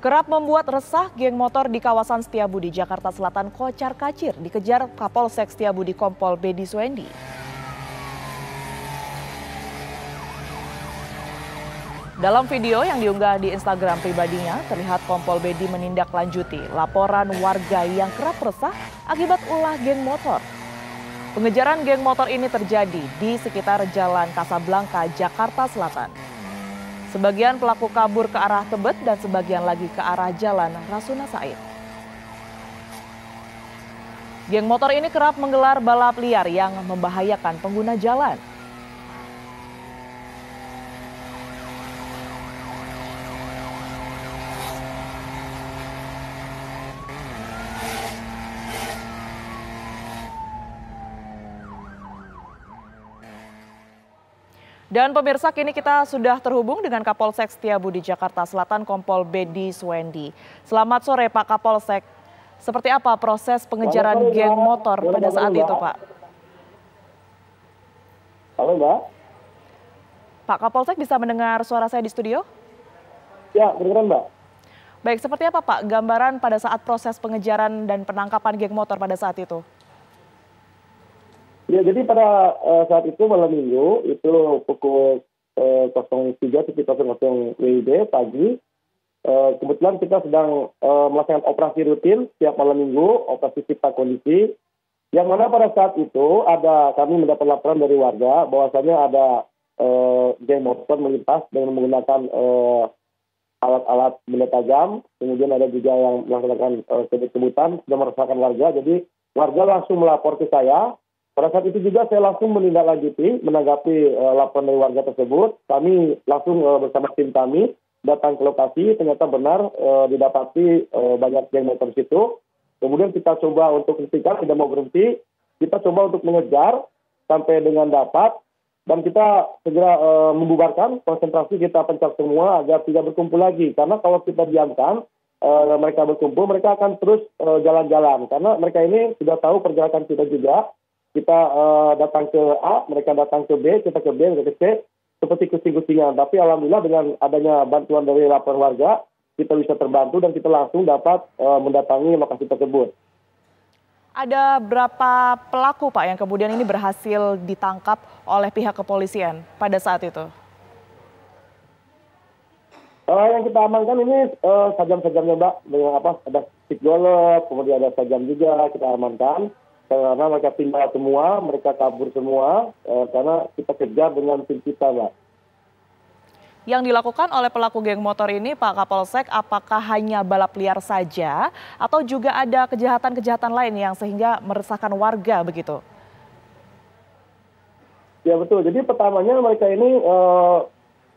Kerap membuat resah, geng motor di kawasan Setiabudi, Jakarta Selatan kocar-kacir dikejar Kapolsek Setiabudi Kompol Bedi Suendi. Dalam video yang diunggah di Instagram pribadinya, terlihat Kompol Bedi menindaklanjuti laporan warga yang kerap resah akibat ulah geng motor. Pengejaran geng motor ini terjadi di sekitar Jalan Kasablanka, Jakarta Selatan. Sebagian pelaku kabur ke arah Tebet dan sebagian lagi ke arah Jalan Rasuna Said. Geng motor ini kerap menggelar balap liar yang membahayakan pengguna jalan. Dan pemirsa, kini kita sudah terhubung dengan Kapolsek Setiabudi Jakarta Selatan Kompol Bedi Suendi. Selamat sore Pak Kapolsek. Seperti apa proses pengejaran geng motor pada saat itu Pak? Halo Mbak. Pak Kapolsek bisa mendengar suara saya di studio? Ya, kedengeran Mbak. Baik, seperti apa Pak gambaran pada saat proses pengejaran dan penangkapan geng motor pada saat itu? Ya, jadi pada saat itu malam minggu, itu pukul 03.00 WIB pagi, kebetulan kita sedang melaksanakan operasi rutin setiap malam minggu, operasi cipta kondisi, yang mana pada saat itu kami mendapat laporan dari warga bahwasanya ada geng motor melintas dengan menggunakan alat-alat benda tajam, kemudian ada juga yang melaksanakan kebut-kebutan, sudah meresahkan warga, jadi warga langsung melapor ke saya. Pada saat itu juga saya langsung menindaklanjuti, menanggapi laporan dari warga tersebut. Kami langsung bersama tim kami datang ke lokasi, ternyata benar didapati banyak geng motor di situ. Kemudian kita coba untuk hentikan, tidak mau berhenti. Kita coba untuk mengejar sampai dengan dapat. Dan kita segera membubarkan, konsentrasi kita pencak semua agar tidak berkumpul lagi. Karena kalau kita diamkan, mereka berkumpul, mereka akan terus jalan-jalan. Karena mereka ini sudah tahu pergerakan kita juga. Kita datang ke A, mereka datang ke B, kita ke B, kita ke C, seperti kucing-kucingan. Tapi alhamdulillah dengan adanya bantuan dari laporan warga, kita bisa terbantu dan kita langsung dapat mendatangi lokasi tersebut. Ada berapa pelaku Pak yang kemudian ini berhasil ditangkap oleh pihak kepolisian pada saat itu? Yang kita amankan ini sajam-sajamnya Mbak, dengan ada stick golf, kemudian ada sajam juga kita amankan. Karena mereka tinggal semua, mereka kabur semua, karena kita kejar dengan tim kita, Mbak. Yang dilakukan oleh pelaku geng motor ini, Pak Kapolsek, apakah hanya balap liar saja, atau juga ada kejahatan-kejahatan lain yang sehingga meresahkan warga begitu? Ya betul, jadi pertamanya mereka ini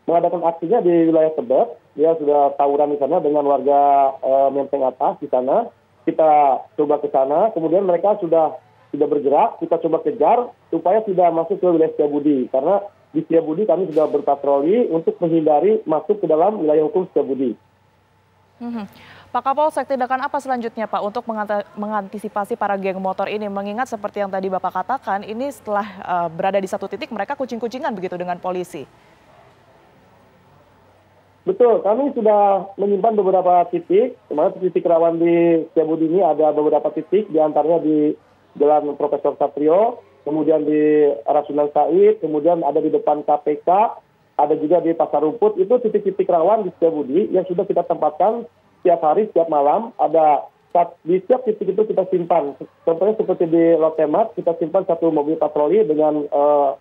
mengadakan aksinya di wilayah Tebet, dia sudah tawuran di sana dengan warga Menteng Atas di sana. Kita coba ke sana, kemudian mereka sudah bergerak, kita coba kejar supaya tidak masuk ke wilayah Setiabudi. Karena di Setiabudi kami sudah berpatroli untuk menghindari masuk ke dalam wilayah hukum Setiabudi. Pak Kapolsek, tindakan apa selanjutnya Pak untuk mengantisipasi para geng motor ini? Mengingat seperti yang tadi Bapak katakan, ini setelah berada di satu titik mereka kucing-kucingan begitu dengan polisi. Betul, kami sudah menyimpan beberapa titik, termasuk titik rawan di Setiabudi ini ada beberapa titik, diantaranya di Jalan Profesor Satrio, kemudian di Rasuna Said, kemudian ada di depan KPK, ada juga di Pasar Rumput, itu titik-titik rawan di Setiabudi yang sudah kita tempatkan setiap hari, setiap malam, di setiap titik itu kita simpan. Contohnya seperti di Lotemat, kita simpan satu mobil patroli dengan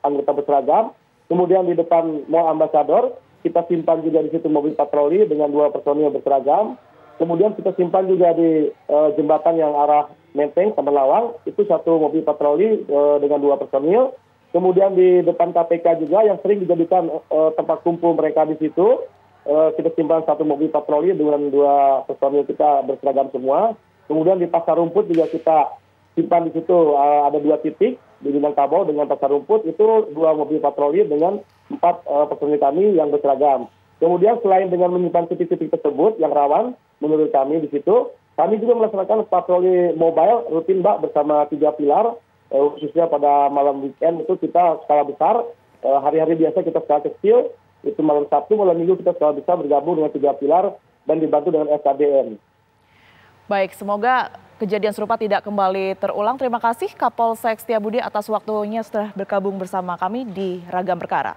anggota berseragam, kemudian di depan Mall Ambassador, kita simpan juga di situ mobil patroli dengan 2 personil berseragam. Kemudian kita simpan juga di jembatan yang arah Menteng, Tempat itu satu mobil patroli dengan 2 personil. Kemudian di depan KPK juga yang sering dijadikan tempat kumpul mereka di situ, kita simpan satu mobil patroli dengan 2 personil kita berseragam semua. Kemudian di Pasar Rumput juga kita simpan di situ ada 2 titik di Minangkabau dengan Pasar Rumput, itu 2 mobil patroli dengan 4 personil kami yang berseragam. Kemudian selain dengan menyimpan titik-titik tersebut yang rawan menurut kami di situ, kami juga melaksanakan patroli mobile rutin Mbak bersama 3 pilar, khususnya pada malam weekend itu kita skala besar, hari-hari biasa kita skala kecil, itu malam Sabtu, malam Minggu kita skala besar bergabung dengan 3 pilar dan dibantu dengan SKDN. Baik, semoga kejadian serupa tidak kembali terulang. Terima kasih Kapolsek Setiabudi atas waktunya setelah bergabung bersama kami di Ragam Perkara.